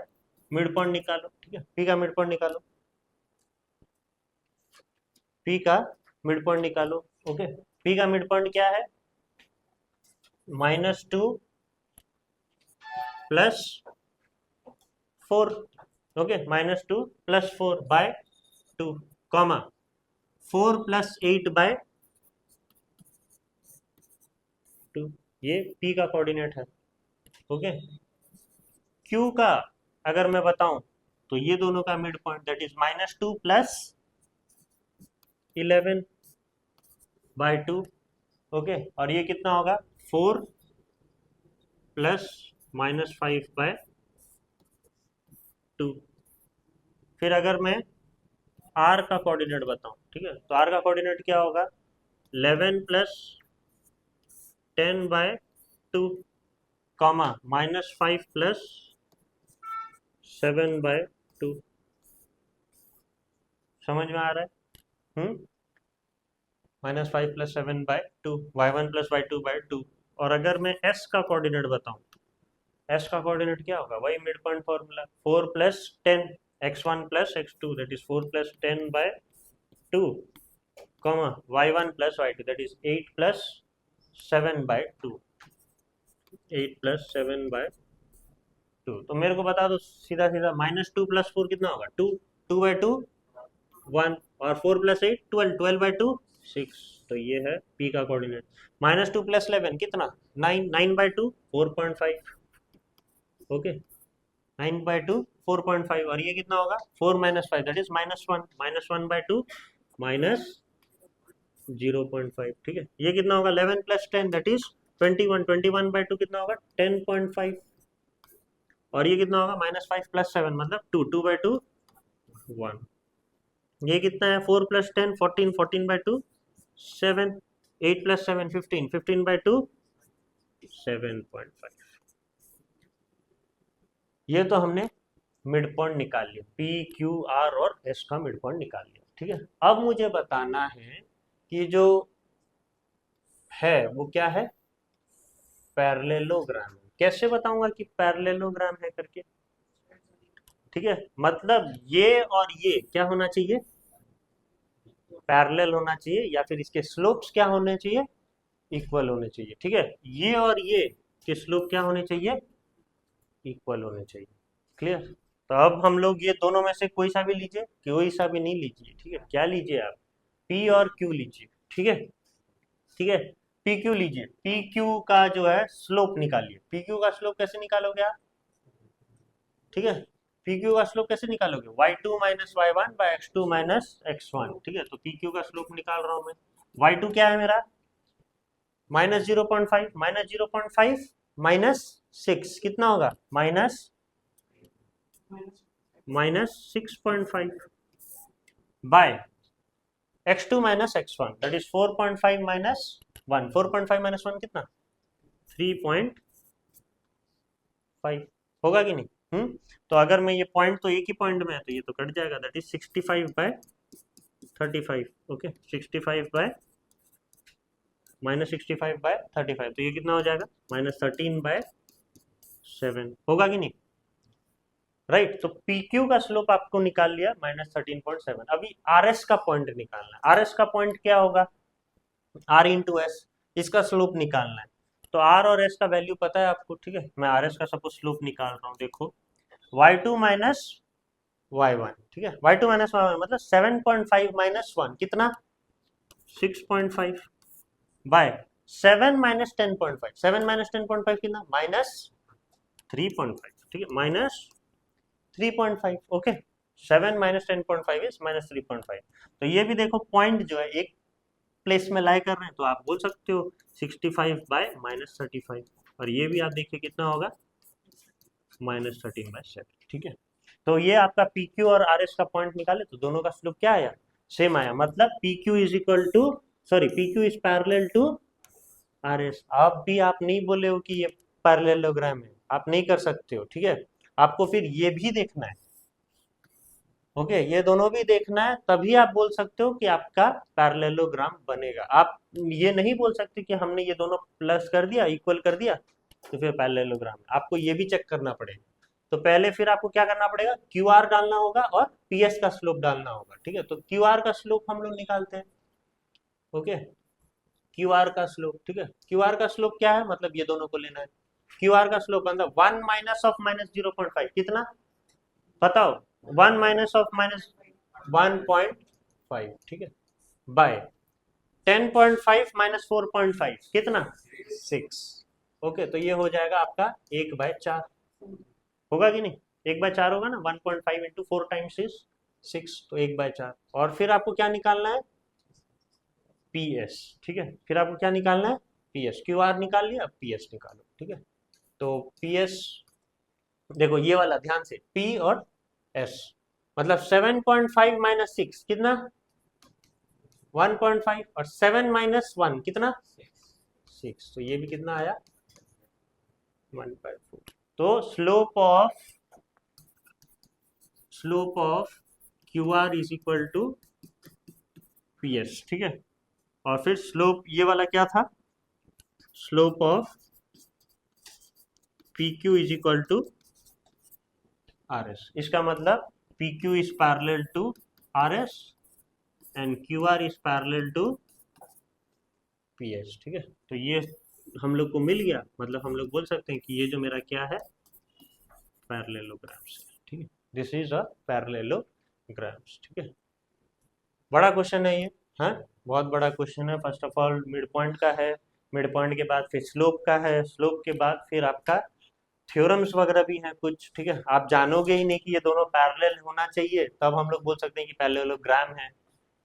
मिड पॉइंट निकालो। ठीक है, पी का मिड पॉइंट निकालो, पी का मिड पॉइंट निकालो। ओके, पी का मिड पॉइंट क्या है, -2 +4। ओके, -2 +4 बाय 2, 4 + 8 बाय 2, ये पी का कोऑर्डिनेट है। ओके, क्यू का अगर मैं बताऊं तो ये दोनों का mid point that is -2 + 11 by 2। Okay, और ये कितना होगा 4 + -5 बाय 2। फिर अगर मैं आर का कोऑर्डिनेट बताऊं, ठीक है, तो आर का कोऑर्डिनेट क्या होगा 11 + 10 बाय 2, -5 + 7 बाय 2। समझ में आ रहा है? -5 + 7 बाय 2, y1 + y2 बाय 2। और अगर मैं s का कोऑर्डिनेट बताऊं, s का कोऑर्डिनेट क्या होगा, वही mid point formula 4 + 10, x1 + x2 that is 4 + 10 by 2, y1 + y2 that is 8 + 7 by 2, 8 + 7 by 2। तो मेरे को बता दो सीधा सीधा, -2 + 4 कितना होगा 2, 2 बाय 2 1 और 4 + 8 12, 12 बाय 2 6। तो ये है P का कोऑर्डिनेट। -2 + 11 कितना 9, 9 बाय 2 4.5। ओके, 9 बाय 2 4.5 और ये कितना होगा 4 - 5 दैट इज -1, -1 बाय 2 -0.5। ठीक है, ये कितना होगा 11 + 10 दैट इज 21, 21 बाय 2 कितना होगा 10.5 और ये कितना होगा -5 + 7 मतलब 2, 2 बाय 2 1। ये कितना है 4 + 10 14, 14 बाय 2 7, 8 + 7 15, 15 बाय 2 7.5। ये तो हमने मिड पॉइंट निकाल लिया, पी क्यू आर और एस का मिड पॉइंट निकाल लिया। ठीक है, अब मुझे बताना है कि जो है वो क्या है, पैरेललोग्राम। कैसे बताऊंगा कि पैरेललोग्राम है करके, ठीक है, मतलब ये और ये क्या होना चाहिए, पैरेलल होना चाहिए, या फिर इसके स्लोप्स क्या होने चाहिए, इक्वल होने चाहिए। ठीक है, ये और ये के स्लोप क्या होने चाहिए, इक्वल होने चाहिए। क्लियर, तो अब हम लोग ये दोनों में से कोई सा भी लीजिए, कोई सा भी नहीं लीजिए। ठीक है, क्या लीजिए आप, पी और क्यू लीजिए। ठीक है, ठीक है, पी क्यू लीजिए, पी क्यू का जो है स्लोप निकालिए। पी क्यू का स्लोप कैसे निकालोगे आप, ठीक है, पी क्यू का स्लोप कैसे निकालोगे, y2 - y1 by x2 - x1। ठीक है, तो पी क्यू का स्लोप निकाल रहा हूं मैं, y2 क्या है मेरा -0.5, -0.5 -6 कितना होगा -6.5 by x2 minus x1 that is 4.5 minus 1। 4.5 minus 1 कितना? 3.5 होगा कि नहीं? तो अगर मैं ये पॉइंट तो एक ही पॉइंट में है तो ये तो कट जाएगा, दैट इज 65/35। ओके, 65/-65/35 तो ये कितना हो जाएगा? -13/7 होगा कि नहीं? राइट, तो PQ का स्लोप आपको निकाल लिया -13.7। अभी RS का पॉइंट निकालना है। RS का पॉइंट क्या होगा? R इंटू एस, इसका स्लोप निकालना है। तो R और S का वैल्यू पता है आपको, ठीक है। मैं RS का सपोज स्लोप निकाल रहा हूँ, देखो y2 माइनस y1, ठीक है। y2 माइनस y1 मतलब 7.5 माइनस 1 कितना? 6.5 बाय 7 माइनस 10.5। 7 माइनस 10.5 कितना? -3.5, ठीक है, -3.5। Okay, 7 minus 10.5 is -3.5। तो ये भी देखो पॉइंट जो है एक प्लेस में लाई कर रहे हैं, तो आप बोल सकते हो 65/-35। और ये भी आप देखिए कितना होगा? -13/7, ठीक है। तो ये आपका PQ और RS का पॉइंट निकाले तो दोनों का स्लोप क्या आया? सेम आया। मतलब PQ is equal to, sorry, PQ is parallel to RS। अब भी आप नहीं बोले हो कि ये पैरेललोग्राम है, आप नहीं कर सकते हो, ठीक है। आपको फिर ये भी देखना है, ओके, ये दोनों भी देखना है, तभी आप बोल सकते हो कि आपका पैरेललोग्राम बनेगा। आप ये नहीं बोल सकते कि हमने ये दोनों प्लस कर दिया, इक्वल कर दिया तो फिर पैरेललोग्राम। आपको ये भी चेक करना पड़ेगा। तो पहले फिर आपको क्या करना पड़ेगा? QR डालना होगा और PS का स्लोप डालना होगा, ठीक है। तो QR का स्लोप हम लोग निकालते हैं, ओके। QR का स्लोप, ठीक है। QR का स्लोप क्या है? मतलब ये दोनों को लेना है। QR का स्लोप मतलब 1 माइनस ऑफ -0.5 कितना? बताओ, 1 माइनस ऑफ -1.5, ठीक है, बाय 10.5 माइनस 4.5 कितना? 6। ओके, तो ये हो जाएगा आपका 1/4। होगा कि नहीं? 1/4 होगा ना, 1.5 इंटू 4 टाइम्स इज 6, तो 1/4। और फिर आपको क्या निकालना है? PS, ठीक है। फिर आपको क्या निकालना है? PS। QR निकाल लिया, अब PS निकालो, ठीक है। तो PS देखो ये वाला ध्यान से, P और S मतलब 7.5 माइनस 6 कितना? 1.5। और 7 माइनस 1 कितना? 6। तो ये भी कितना आया? 1/4। तो slope of QR is equal to PS, ठीक है। और फिर स्लोप ये वाला क्या था? Slope of PQ is equal to RS। इसका मतलब PQ is parallel to RS and QR is parallel to PS, ठीक है। तो ये हम लोग को मिल गया, मतलब हम लोग बोल सकते हैं कि ये जो मेरा क्या है? पैरेललोग्राम्स, ठीक है। दिस इज अ पैरेललोग्राम्स, ठीक है। बड़ा क्वेश्चन है ये, हाँ, बहुत बड़ा क्वेश्चन है। First of all mid point का है, मिड पॉइंट के बाद फिर स्लोप का है, स्लोप के बाद फिर आपका थ्योरम्स वगैरह भी हैं कुछ, ठीक है। आप जानोगे ही नहीं कि ये दोनों पैरेलल होना चाहिए, तब हम लोग बोल सकते हैं कि पैरेललोग्राम है।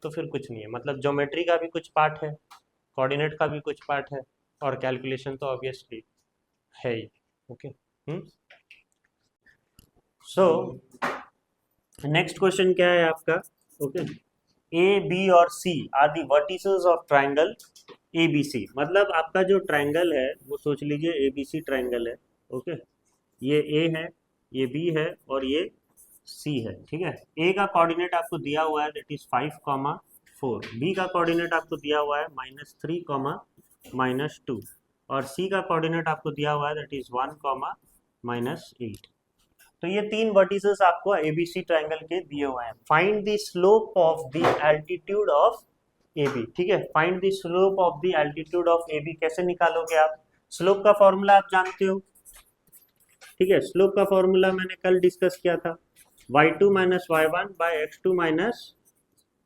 तो फिर कुछ नहीं है, मतलब ज्योमेट्री का भी कुछ पार्ट है, कोऑर्डिनेट का भी कुछ पार्ट है, और कैलकुलेशन तो ऑब्वियसली है ही, ओके। सो नेक्स्ट क्वेश्चन क्या है आपका? ओके, ए बी और C are the vertices of triangle ABC। मतलब आपका जो ट्राइंगल है वो सोच लीजिए ABC ट्राइंगल है, ओके। ये A है, ये B है और ये C है, ठीक है। A का कोऑर्डिनेट आपको दिया हुआ है, दैट इज 5,4। B का कोऑर्डिनेट आपको दिया हुआ है -3, -2। और C का कोऑर्डिनेट आपको दिया हुआ है, दैट इज 1, -8। तो ये तीन वर्टिसेस आपको ABC ट्रायंगल के दिए हुए हैं। Find the slope of the altitude of AB, ठीक है। Find the slope of the altitude of AB कैसे निकालोगे आप? स्लोप का फॉर्मूला आप जानते हो, ठीक है। स्लोप का फॉर्मूला मैंने कल डिस्कस किया था, y2 minus y1 by x2 minus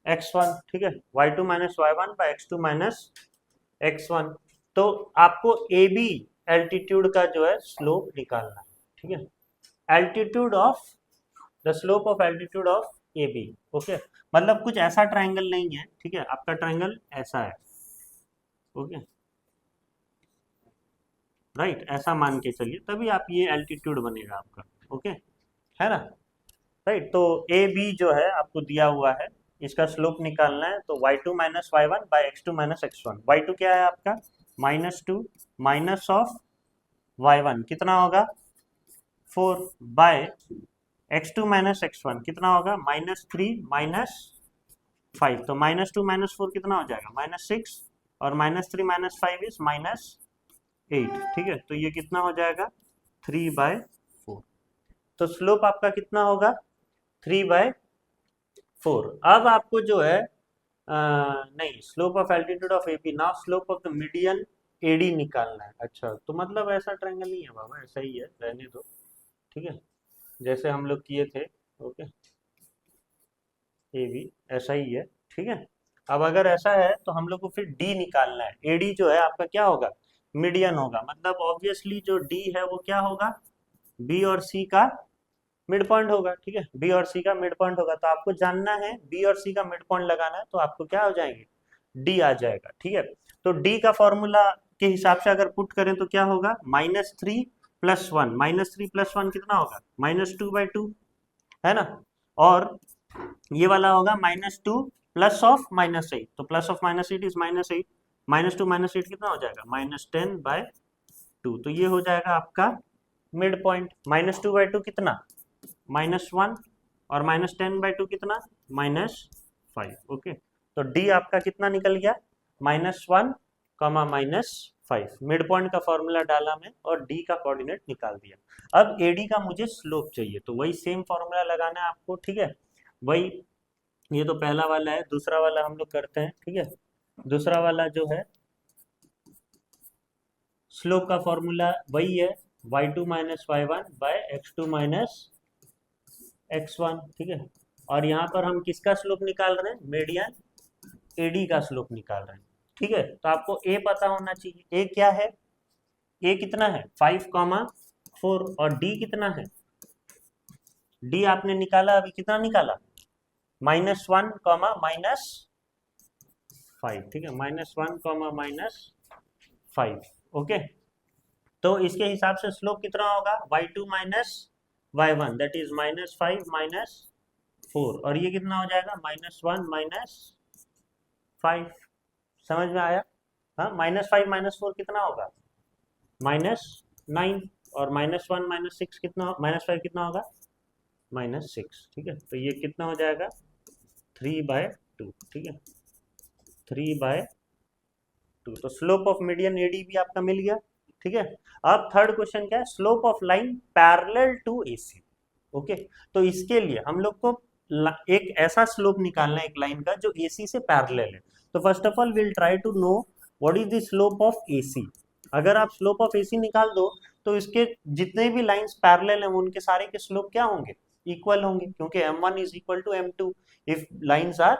x1, ठीक है। y2 minus y1 by x2 minus x1। तो आपको AB एल्टीट्यूड का जो है स्लोप निकालना है, ठीक है। Altitude of the slope of altitude of AB, okay. मतलब कुछ ऐसा ट्रायंगल नहीं है, ठीक है। आपका ट्रायंगल ऐसा है, ओके, राइट, ऐसा मान के चलिए, तभी आप ये एल्टीट्यूड बनेगा आपका, ओके, है ना। राइट। तो ए बी जो है आपको दिया हुआ है, इसका स्लोप निकालना है, तो y2 minus y one by x2 minus x1। y2 क्या है आपका -2 माइनस ऑफ y1 कितना होगा 4 बाय x2 माइनस x1 कितना होगा -3 माइनस 5। तो -2 माइनस 4 कितना हो जाएगा -6 और -3 माइनस 5 इज -8। ठीक है, तो ये कितना हो जाएगा 3/4। तो स्लोप आपका कितना होगा 3/4। अब आपको जो है नहीं, slope of altitude of AP, now slope of the median AD निकालना है। अच्छा, तो मतलब ऐसा ट्रायंगल नहीं है बाबा, ऐसा ही है, रहने दो। ठीक है, जैसे हम लोग किए थे। ओके, ए बी ऐसा ही है। ठीक है, अब अगर ऐसा है तो हम लोग को फिर डी निकालना है। एडी जो है आपका क्या होगा मीडियन होगा, मतलब ऑब्वियसली जो डी है वो क्या होगा बी और सी का मिड पॉइंट होगा। ठीक है, बी और सी का मिड पॉइंट होगा, तो आपको जानना है बी और सी का मिड पॉइंट लगाना है, तो आपको क्या हो जाएंगे डी आ जाएगा। ठीक है, तो डी का फॉर्मूला के हिसाब से अगर पुट करें तो क्या होगा -3 + 1, -3 + 1 कितना होगा -2/2 है ना, और ये वाला होगा -2 प्लस ऑफ -8, तो प्लस ऑफ -8 इज -8, -2 -8 कितना हो जाएगा -10/2। तो ये हो जाएगा आपका मिड पॉइंट। -2/2 कितना -1 और -10/2 कितना -5। ओके, तो डी आपका कितना निकल गया -1, -5। मिड पॉइंट का फॉर्मूला डाला मैं और डी का कोऑर्डिनेट निकाल दिया। अब एडी का मुझे स्लोप चाहिए, तो वही सेम फॉर्मूला लगाना है आपको। ठीक है, वही, ये तो पहला वाला है, दूसरा वाला हम लोग करते हैं। ठीक है, दूसरा वाला जो है स्लोप का फॉर्मूला वही है y2 minus y one by x2 minus x1। ठीक है, और यहाँ पर हम किसका स्लोप निकाल रहे हैं मीडियन एडी का स्लोप निकाल रहे हैं। ठीक है, तो आपको ए पता होना चाहिए। ए क्या है, ए कितना है 5,4 और डी कितना है, डी आपने निकाला अभी कितना निकाला -1, -5। ठीक है, -1, -5। ओके, तो इसके हिसाब से स्लोप कितना होगा y2 minus y one that is -5 -4, और ये कितना हो जाएगा -1 -5। समझ में आया? हाँ, -5 -4 कितना होगा -9, और -1 -6 कितना -5 कितना होगा -6। ठीक है, तो ये कितना हो जाएगा 3/2। ठीक है, 3/2। तो स्लोप ऑफ मीडियन एडी भी आपका मिल गया। ठीक है, अब थर्ड क्वेश्चन क्या है, slope of line parallel to AC. Okay, तो इसके लिए हम लोग को एक ऐसा स्लोप निकालना है एक लाइन का जो एसी से पैरेलल है। तो first of all will try to know what is the slope of AC. अगर आप स्लोप ऑफ एसी निकाल दो तो इसके जितने भी लाइंस पैरेलल हैं उनके सारे के स्लोप क्या होंगे इक्वल होंगे, क्योंकि m1 is equal to m2 if lines are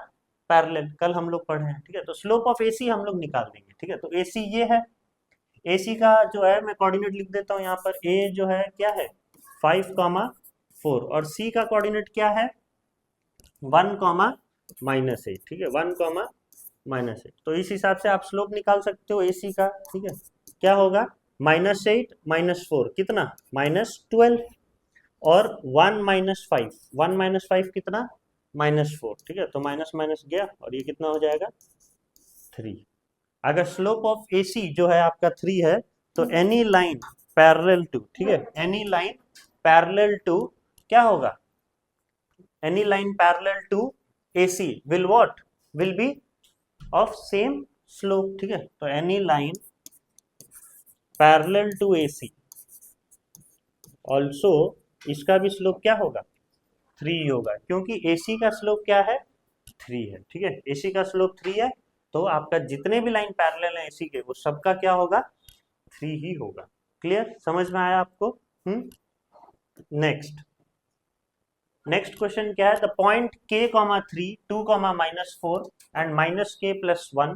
parallel. कल हम लोग पढ़े हैं। ठीक है, तो स्लोप ऑफ एसी हम लोग निकाल देंगे। ठीक है, तो एसी ये है, एसी का जो है मैं कोऑर्डिनेट लिख देता हूँ यहाँ पर। ए जो है क्या है 5,4 और सी का कोऑर्डिनेट क्या है 1, -8। ठीक है, 1, -8। तो इस हिसाब से आप स्लोप निकाल सकते हो एसी का। ठीक है, क्या होगा -8 -4 कितना -12, और 1 -5, 1 -5 कितना -4। ठीक है, तो माइनस माइनस गया और ये कितना हो जाएगा 3। अगर स्लोप ऑफ एसी जो है आपका 3 है तो एनी लाइन पैरेलल टू, ठीक है, एनी लाइन पैरेलल टू क्या होगा any line parallel to AC will what will be of same slope. ठीक है, तो any line parallel to AC also, इसका भी स्लोप क्या होगा 3 होगा, क्योंकि एसी का स्लोप क्या है 3 है। ठीक है, एसी का स्लोप 3 है, तो आपका जितने भी लाइन पैरेलल है एसी के वो सबका क्या होगा 3 ही होगा। क्लियर, समझ में आया आपको? नेक्स्ट क्वेश्चन क्या है, the point k, 3, 2, -4 and -k + 1,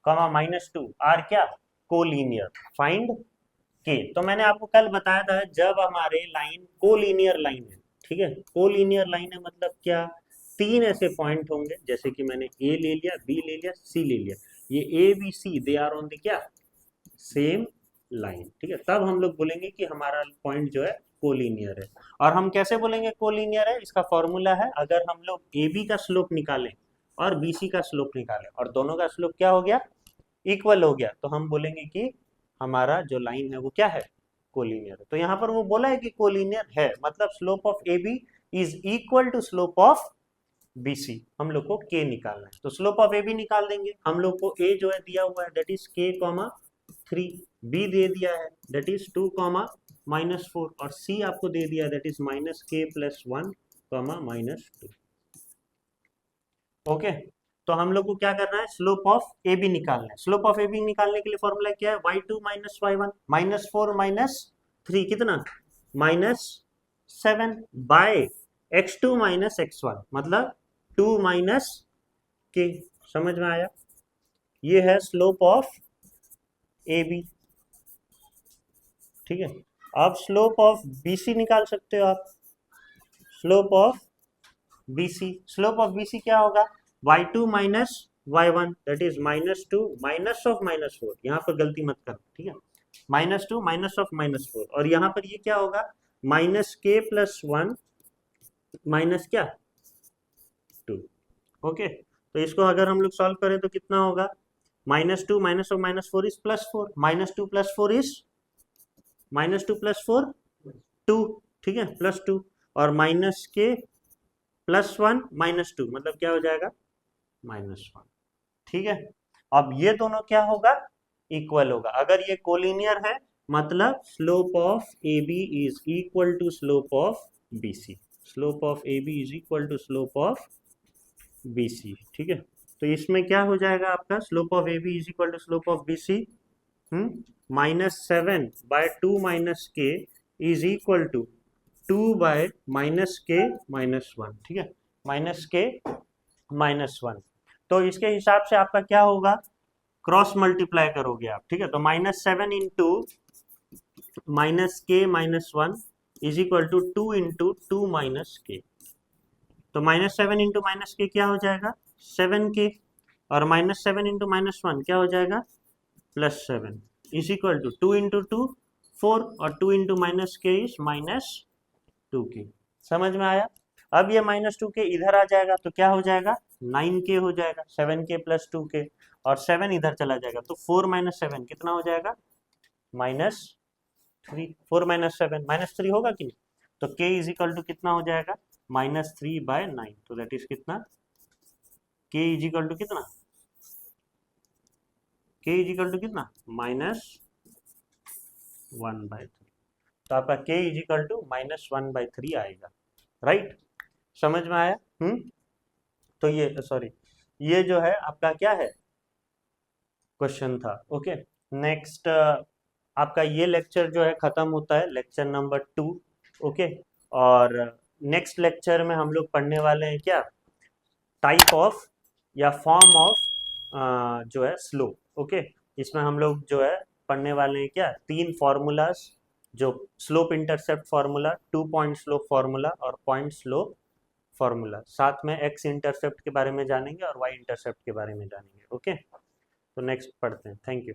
-2 are क्या कोलिनियर, फाइंड k। तो मैंने आपको कल बताया था जब हमारे लाइन कोलिनियर लाइन है। ठीक है, कोलिनियर लाइन है मतलब क्या, 3 ऐसे पॉइंट होंगे, जैसे कि मैंने a ले लिया, b ले लिया, c ले लिया, ये a b c they are on the क्या सेम लाइन। ठीक है, तब हम लोग बोलेंगे कि हमारा पॉइंट जो है कोलिनियर है। और हम कैसे बोलेंगे कोलिनियर है? इसका फॉर्मूला है, अगर हम लोग ए बी का स्लोप निकालें और बी सी का स्लोप निकालें और दोनों का स्लोप क्या हो गया? इक्वल हो गया, तो हम बोलेंगे कि हमारा जो लाइन है वो क्या है? कोलिनियर है। तो यहाँ पर वो बोला है कि कोलिनियर है, मतलब slope of A B is equal to slope of B C. हम लोग को के निकालना है, तो स्लोप ऑफ ए बी निकाल देंगे। हम लोग को ए जो है दिया हुआ है दैट इज के कॉमा 3, बी दे दिया है दैट इज 2 कॉमा -4 और सी आपको दे दिया that is -k+1 comma -2। Okay, तो हम लोग को क्या करना है? स्लोप ऑफ ए बी निकालना है। स्लोप ऑफ ए बी निकालने के लिए फॉर्मूला क्या है? y2 - y1 -4 -3 कितना? -7 बाय x2 - x1 मतलब 2 k। समझ में आया? ये है स्लोप ऑफ ए बी। ठीक है, अब स्लोप ऑफ बी सी निकाल सकते हो आप। Slope of B C, slope of B C क्या होगा? y2 - y1 that is -2 minus of -4। यहाँ पर गलती मत करो, ठीक है? -2 माइनस ऑफ -4 और यहाँ पर ये क्या होगा? -k+1 माइनस क्या? 2। ओके, तो इसको अगर हम लोग सॉल्व करें तो कितना होगा? -2 माइनस ऑफ -4 इज +4, -2 + 4 इज -2 + 4 2, ठीक है, +2 और -k+1 -2 मतलब क्या हो जाएगा? -1। ठीक है, अब ये दोनों क्या होगा? इक्वल होगा। अगर ये कोलिनियर है मतलब slope of A B is equal to slope of B C. Slope of A B is equal to slope of B C. ठीक है, तो इसमें क्या हो जाएगा आपका? Slope of A B is equal to slope of B C -7 by 2 - k is equal to 2 by -k -1। ठीक है, -k -1। तो इसके हिसाब से आपका क्या होगा? क्रॉस मल्टीप्लाई करोगे आप। ठीक है, तो -7 into -k -1 is equal to 2 into 2 - k। तो -7 इंटू -k क्या हो जाएगा? 7k और -7 इंटू -1 क्या हो जाएगा? +7 इज इक्वल टू 2 इंटू 2 4 और 2 इंटू -k इज -2k। समझ में आया? अब ये -2k इधर आ जाएगा तो क्या हो जाएगा? 9k हो जाएगा, 7k + 2k और 7 इधर चला जाएगा तो 4 - 7 कितना हो जाएगा? -3। 4 - 7 -3 होगा कि नहीं? तो k इज इक्वल टू कितना हो जाएगा? -3/9। तो दैट इज कितना? k इज इक्वल टू कितना? k इज इक्वल टू कितना? -1/3। तो आपका k इज इक्वल टू -1/3 आएगा। राइट, समझ में आया? तो ये सॉरी, ये जो है आपका क्या है? क्वेश्चन था। ओके, नेक्स्ट आपका ये लेक्चर जो है खत्म होता है, लेक्चर नंबर 2। ओके, और नेक्स्ट लेक्चर में हम लोग पढ़ने वाले हैं क्या? टाइप ऑफ या फॉर्म ऑफ जो है स्लोप। ओके, इसमें हम लोग जो है पढ़ने वाले हैं क्या? 3 फॉर्मूलाज, जो slope intercept formula, 2 point slope formula और पॉइंट स्लोप फार्मूला। साथ में एक्स इंटरसेप्ट के बारे में जानेंगे और वाई इंटरसेप्ट के बारे में जानेंगे। ओके, तो नेक्स्ट पढ़ते हैं। Thank you.